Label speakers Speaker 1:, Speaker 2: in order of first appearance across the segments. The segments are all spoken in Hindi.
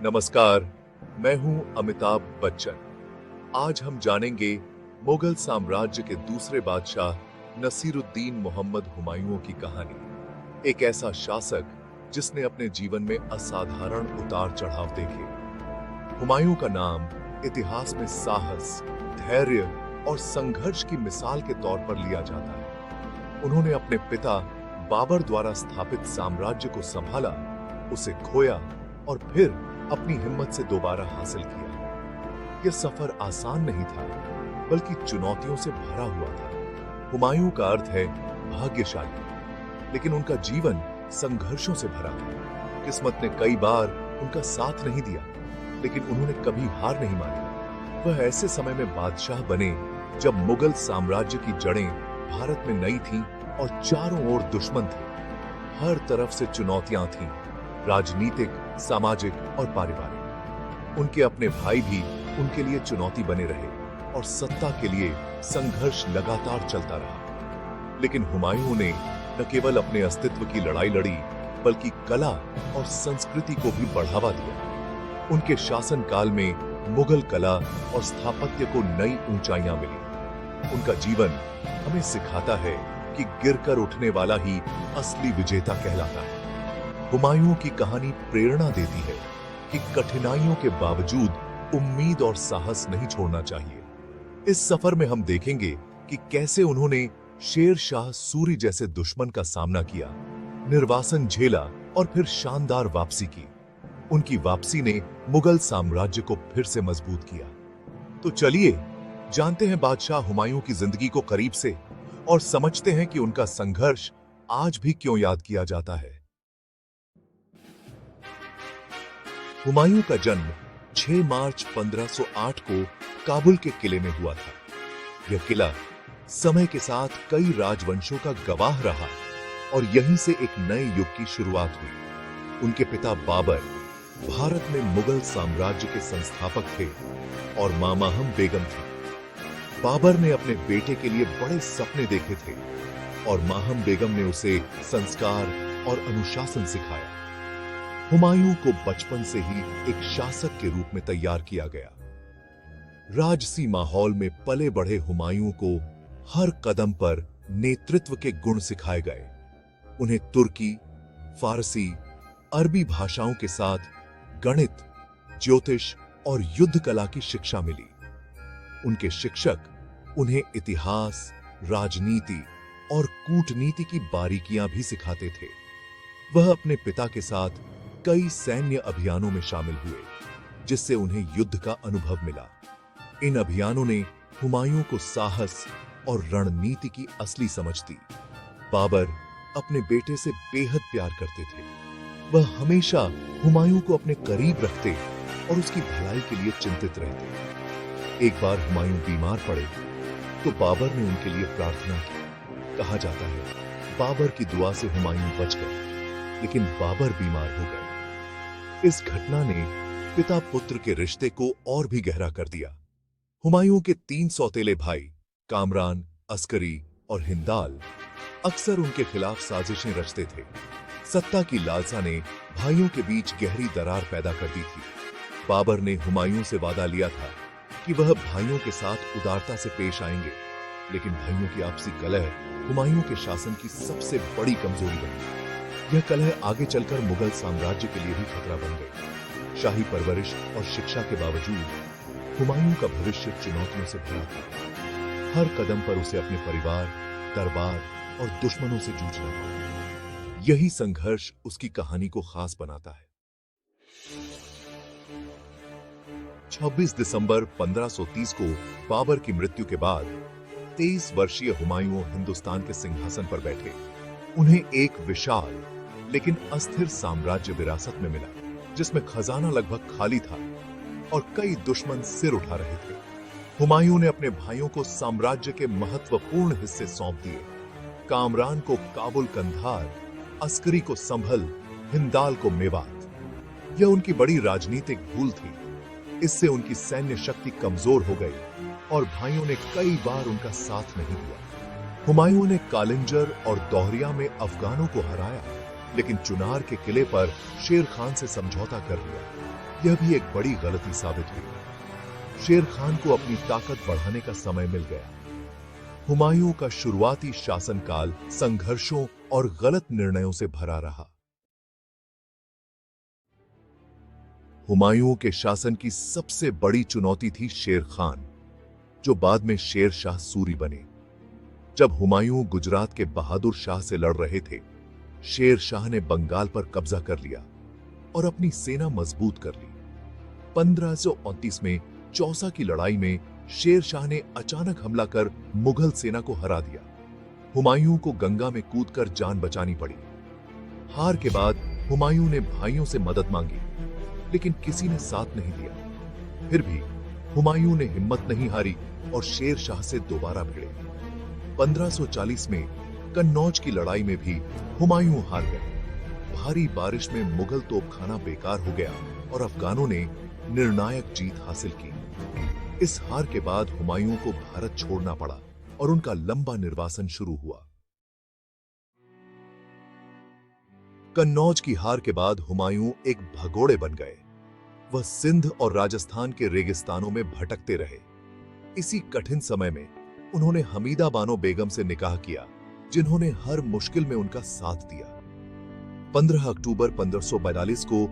Speaker 1: नमस्कार, मैं हूं अमिताभ बच्चन। आज हम जानेंगे मुगल साम्राज्य के दूसरे बादशाह नसीरुद्दीन मोहम्मद हुमायूं की कहानी। एक ऐसा शासक जिसने अपने जीवन में असाधारण उतार चढ़ाव देखे। हुमायूं का नाम इतिहास में साहस, धैर्य और संघर्ष की मिसाल के तौर पर लिया जाता है। उन्होंने अपने पिता बाबर द्वारा स्थापित साम्राज्य को संभाला, उसे खोया और फिर अपनी हिम्मत से दोबारा हासिल किया। यह सफर आसान नहीं था, बल्कि चुनौतियों से भरा हुआ था। हुमायूं का अर्थ है भाग्यशाली, लेकिन उनका जीवन संघर्षों से भरा था। किस्मत ने कई बार उनका साथ नहीं दिया, लेकिन उन्होंने कभी हार नहीं मानी। वह ऐसे समय में बादशाह बने जब मुगल साम्राज्य की जड़ें भारत में नई थीं और चारों ओर दुश्मन थे। हर तरफ से चुनौतियां थीं, राजनीतिक, सामाजिक और पारिवारिक। उनके अपने भाई भी उनके लिए चुनौती बने रहे और सत्ता के लिए संघर्ष लगातार चलता रहा। लेकिन हुमायूं ने न केवल अपने अस्तित्व की लड़ाई लड़ी, बल्कि कला और संस्कृति को भी बढ़ावा दिया। उनके शासनकाल में मुगल कला और स्थापत्य को नई ऊंचाइयां मिली। उनका जीवन हमें सिखाता है कि गिरकर उठने वाला ही असली विजेता कहलाता है। हुमायूं की कहानी प्रेरणा देती है कि कठिनाइयों के बावजूद उम्मीद और साहस नहीं छोड़ना चाहिए। इस सफर में हम देखेंगे कि कैसे उन्होंने शेर शाह सूरी जैसे दुश्मन का सामना किया, निर्वासन झेला और फिर शानदार वापसी की। उनकी वापसी ने मुगल साम्राज्य को फिर से मजबूत किया। तो चलिए जानते हैं बादशाह हुमायूं की जिंदगी को करीब से और समझते हैं कि उनका संघर्ष आज भी क्यों याद किया जाता है। हुमायूं का जन्म 6 मार्च 1508 को काबुल के किले में हुआ था। यह किला समय के साथ कई राजवंशों का गवाह रहा और यहीं से एक नए युग की शुरुआत हुई। उनके पिता बाबर भारत में मुगल साम्राज्य के संस्थापक थे और मां माहम बेगम थी। बाबर ने अपने बेटे के लिए बड़े सपने देखे थे और माहम बेगम ने उसे संस्कार और अनुशासन सिखाया। हुमायूं को बचपन से ही एक शासक के रूप में तैयार किया गया। राजसी माहौल में पले बढ़े हुमायूं को हर कदम पर नेतृत्व के गुण सिखाए गए। उन्हें तुर्की, फारसी, अरबी भाषाओं के साथ गणित, ज्योतिष और युद्ध कला की शिक्षा मिली। उनके शिक्षक उन्हें इतिहास, राजनीति और कूटनीति की बारीकियां भी सिखाते थे। वह अपने पिता के साथ कई सैन्य अभियानों में शामिल हुए, जिससे उन्हें युद्ध का अनुभव मिला। इन अभियानों ने हुमायूं को साहस और रणनीति की असली समझ दी। बाबर अपने बेटे से बेहद प्यार करते थे। वह हमेशा हुमायूं को अपने करीब रखते और उसकी भलाई के लिए चिंतित रहते। एक बार हुमायूं बीमार पड़े तो बाबर ने उनके लिए प्रार्थना की। कहा जाता है बाबर की दुआ से हुमायूं बच गए, लेकिन बाबर बीमार हो गए। इस घटना ने पिता पुत्र के रिश्ते को और भी गहरा कर दिया। हुमायूं के 3 सौतेले भाई कामरान, अस्करी और हिंदाल अक्सर उनके खिलाफ साजिशें रचते थे। सत्ता की लालसा ने भाइयों के बीच गहरी दरार पैदा कर दी थी। बाबर ने हुमायूं से वादा लिया था कि वह भाइयों के साथ उदारता से पेश आएंगे, लेकिन भाइयों की आपसी कलह हुमायूं के शासन की सबसे बड़ी कमजोरी बनी। यह कलह आगे चलकर मुगल साम्राज्य के लिए भी खतरा बन गई। शाही परवरिश और शिक्षा के बावजूद हुमायूं का भविष्य चुनौतियों से भरा था। हर कदम पर उसे अपने परिवार, दरबार और दुश्मनों से जूझना पड़ा। यही संघर्ष उसकी कहानी को खास बनाता है। 26 दिसंबर 1530 को बाबर की मृत्यु के बाद 23 वर्षीय हुमायूं हिंदुस्तान के सिंहासन पर बैठे। उन्हें एक विशाल लेकिन अस्थिर साम्राज्य विरासत में मिला, जिसमें खजाना लगभग खाली था और कई दुश्मन सिर उठा रहे थे। हुमायूं ने अपने भाइयों को साम्राज्य के महत्वपूर्ण हिस्से सौंप दिए। कामरान को काबुल कंधार, अस्करी को संभल, हिंदाल को मेवात। यह उनकी बड़ी राजनीतिक भूल थी। इससे उनकी सैन्य शक्ति कमजोर हो गई और भाइयों ने कई बार उनका साथ नहीं दिया। हुमायूं ने कालिंजर और दोहरिया में अफगानों को हराया, लेकिन चुनार के किले पर शेर खान से समझौता कर लिया। यह भी एक बड़ी गलती साबित हुई। शेर खान को अपनी ताकत बढ़ाने का समय मिल गया। हुमायूं का शुरुआती शासनकाल संघर्षों और गलत निर्णयों से भरा रहा। हुमायूं के शासन की सबसे बड़ी चुनौती थी शेर खान, जो बाद में शेर शाह सूरी बने। जब हुमायूं गुजरात के बहादुर शाह से लड़ रहे थे, शेर शाह ने बंगाल पर कब्जा कर लिया और अपनी सेना मजबूत कर ली। 1529 में चौसा की लड़ाई में शेर शाह ने अचानक हमला कर मुगल सेना को हरा दिया। हुमायूं को गंगा में कूदकर जान बचानी पड़ी। हार के बाद हुमायूं ने भाइयों से मदद मांगी, लेकिन किसी ने साथ नहीं दिया। फिर भी हुमायूं ने हिम्मत नहीं हारी और शेर शाह से दोबारा भिड़े। 1540 में कन्नौज की लड़ाई में भी हुमायूं हार गए। भारी बारिश में मुगल तोपखाना बेकार हो गया और अफगानों ने निर्णायक जीत हासिल की। इस हार के बाद हुमायूं को भारत छोड़ना पड़ा और उनका लंबा निर्वासन शुरू हुआ। कन्नौज की हार के बाद हुमायूं एक भगोड़े बन गए। वह सिंध और राजस्थान के रेगिस्तानों में भटकते रहे। इसी कठिन समय में उन्होंने हमीदा बानो बेगम से निकाह किया, जिन्होंने हर मुश्किल में उनका साथ दिया। 15 अक्टूबर 1542 को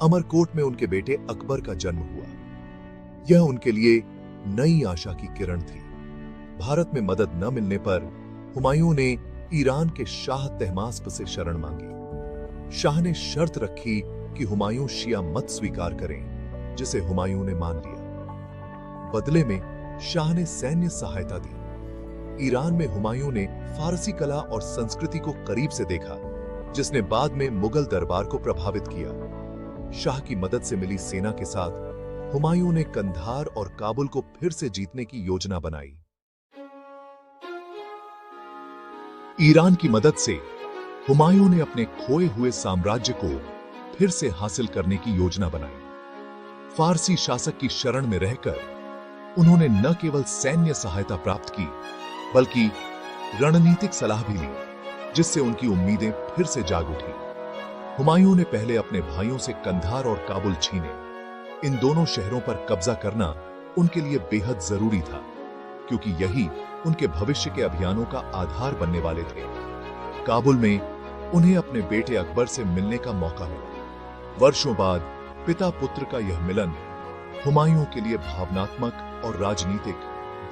Speaker 1: अमरकोट में उनके बेटे अकबर का जन्म हुआ। यह उनके लिए नई आशा की किरण थी। भारत में मदद न मिलने पर हुमायूं ने ईरान के शाह तहमास्प से शरण मांगी। शाह ने शर्त रखी कि हुमायूं शिया मत स्वीकार करें, जिसे हुमायूं ने मान लिया। बदले में शाह ने सैन्य सहायता दी। ईरान में हुमायूं ने फारसी कला और संस्कृति को करीब से देखा, जिसने बाद में मुगल दरबार को प्रभावित किया। शाह की मदद से मिली सेना के साथ हुमायूं ने कंधार और काबुल को फिर से जीतने की योजना बनाई। ईरान की मदद से हुमायूं ने अपने खोए हुए साम्राज्य को फिर से हासिल करने की योजना बनाई। फारसी शासक की शरण में रहकर उन्होंने न केवल सैन्य सहायता प्राप्त की, बल्कि रणनीतिक सलाह भी ली, जिससे उनकी उम्मीदें फिर से जाग उठी। हुमायूं ने पहले अपने भाइयों से कंधार और काबुल छीने। इन दोनों शहरों पर कब्जा करना उनके लिए बेहद जरूरी था, क्योंकि यही उनके भविष्य के अभियानों का आधार बनने वाले थे। काबुल में उन्हें अपने बेटे अकबर से मिलने का मौका मिला। वर्षों बाद पिता पुत्र का यह मिलन हुमायूं के लिए भावनात्मक और राजनीतिक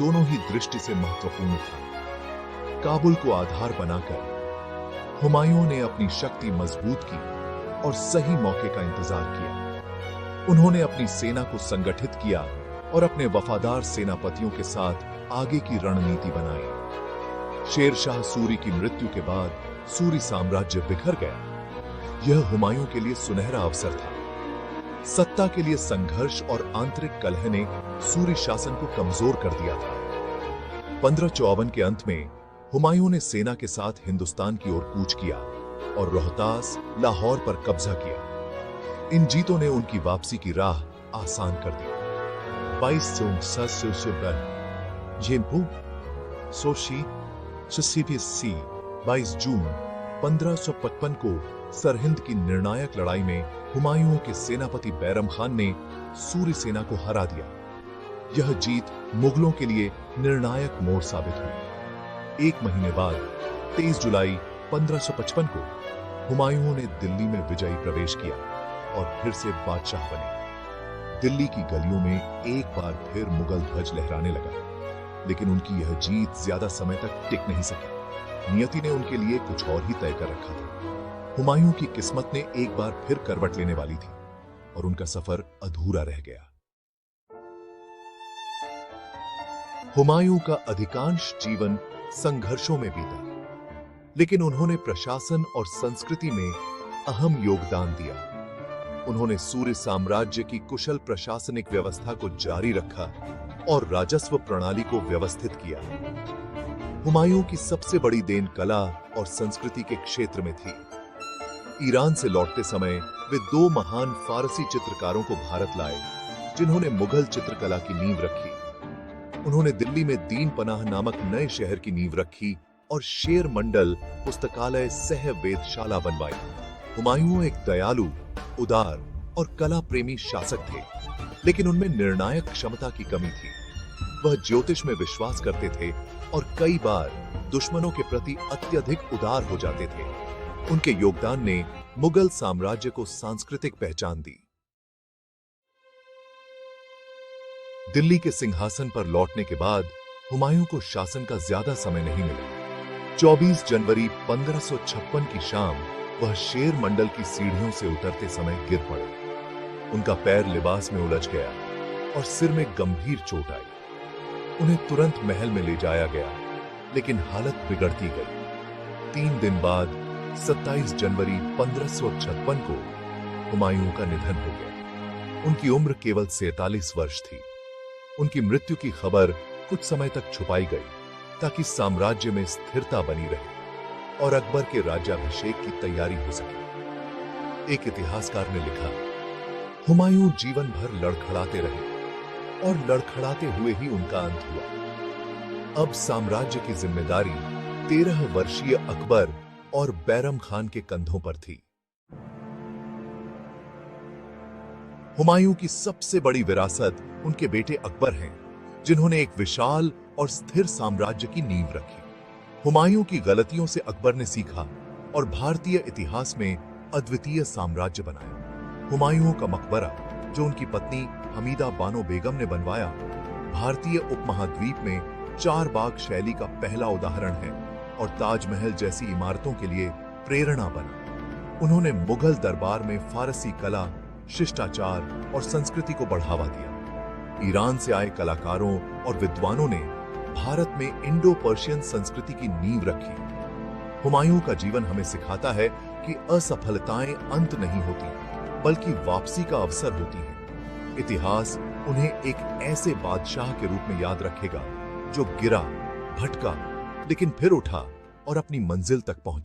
Speaker 1: दोनों ही दृष्टि से महत्वपूर्ण था। काबुल को आधार बनाकर हुमायूं ने अपनी शक्ति मजबूत की और सही मौके का इंतजार किया। उन्होंने अपनी सेना को संगठित किया और अपने वफादार सेनापतियों के साथ आगे की रणनीति बनाई। शेर शाह सूरी की मृत्यु के बाद सूरी साम्राज्य बिखर गया। यह हुमायूं के लिए सुनहरा अवसर था। सत्ता के लिए संघर्ष और आंतरिक कलह ने सूरी शासन को कमजोर कर दिया था। 1554 के अंत में हुमायूं ने सेना के साथ हिंदुस्तान की ओर कूच किया और रोहतास, लाहौर पर कब्जा किया। इन जीतों ने उनकी वापसी की राह आसान कर दी। 22 जून 1555 को सरहिंद की निर्णायक लड़ाई में हुमायूं के सेनापति बैरम खान ने सूरी सेना को हरा दिया। यह जीत मुगलों के लिए निर्णायक मोड़ साबित हुई। एक महीने बाद 23 जुलाई 1555 को हुमायूं ने दिल्ली में विजयी प्रवेश किया और फिर से बादशाह बने। दिल्ली की गलियों में एक बार फिर मुगल ध्वज लहराने लगा, लेकिन उनकी यह जीत ज्यादा समय तक टिक नहीं सकी। नियति ने उनके लिए कुछ और ही तय कर रखा था। हुमायूं की किस्मत ने एक बार फिर करवट लेने वाली थी और उनका सफर अधूरा रह गया। हुमायूं का अधिकांश जीवन संघर्षों में बीता, लेकिन उन्होंने प्रशासन और संस्कृति में अहम योगदान दिया। उन्होंने सूर्य साम्राज्य की कुशल प्रशासनिक व्यवस्था को जारी रखा और राजस्व प्रणाली को व्यवस्थित किया। हुमायूं की सबसे बड़ी देन कला और संस्कृति के क्षेत्र में थी। ईरान से लौटते समय वे दो महान फारसी चित्रकारों को भारत लाए, जिन्होंने मुगल चित्रकला की नींव रखी। उन्होंने दिल्ली में दीन पनाह नामक नए शहर की नींव रखी और शेर मंडल पुस्तकालय सह वेदशाला बनवाई। हुमायूं एक दयालु, उदार और कला प्रेमी शासक थे, लेकिन उनमें निर्णायक क्षमता की कमी थी। वह ज्योतिष में विश्वास करते थे और कई बार दुश्मनों के प्रति अत्यधिक उदार हो जाते थे। उनके योगदान ने मुगल साम्राज्य को सांस्कृतिक पहचान दी। दिल्ली के सिंहासन पर लौटने के बाद हुमायूं को शासन का ज्यादा समय नहीं मिला। 24 जनवरी 1556 की शाम वह शेर मंडल की सीढ़ियों से उतरते समय गिर पड़े। उनका पैर लिबास में उलझ गया और सिर में गंभीर चोट आई। उन्हें तुरंत महल में ले जाया गया, लेकिन हालत बिगड़ती गई। 3 दिन बाद 27 जनवरी 1556 को हुमायूं का निधन हो गया। उनकी उम्र केवल 47 वर्ष थी। उनकी मृत्यु की खबर कुछ समय तक छुपाई गई ताकि साम्राज्य में स्थिरता बनी रहे और अकबर के राज्याभिषेक की तैयारी हो सके। एक इतिहासकार ने लिखा, हुमायूं जीवन भर लड़खड़ाते रहे और लड़खड़ाते हुए ही उनका अंत हुआ। अब साम्राज्य की जिम्मेदारी 13 वर्षीय अकबर और बैरम खान के कंधों पर थी। हुमायूं की सबसे बड़ी विरासत उनके बेटे अकबर हैं, जिन्होंने एक विशाल और स्थिर साम्राज्य की नींव रखी। हुमायूं की गलतियों से अकबर ने सीखा और भारतीय इतिहास में अद्वितीय साम्राज्य बनाया। हुमायूं का मकबरा, जो उनकी पत्नी हमीदा बानो बेगम ने बनवाया, भारतीय उपमहाद्वीप में 4 बाग शैली का पहला उदाहरण है और ताजमहल जैसी इमारतों के लिए प्रेरणा बना। उन्होंने मुगल दरबार में फारसी कला, शिष्टाचार और संस्कृति को बढ़ावा दिया। ईरान से आए कलाकारों और विद्वानों ने भारत में इंडो पर्शियन संस्कृति की नींव रखी। हुमायूं का जीवन हमें सिखाता है कि असफलताएं अंत नहीं होती, बल्कि वापसी का अवसर होती हैं। इतिहास उन्हें एक ऐसे बादशाह के रूप में याद रखेगा जो गिरा, भटका, लेकिन फिर उठा और अपनी मंजिल तक पहुंचा।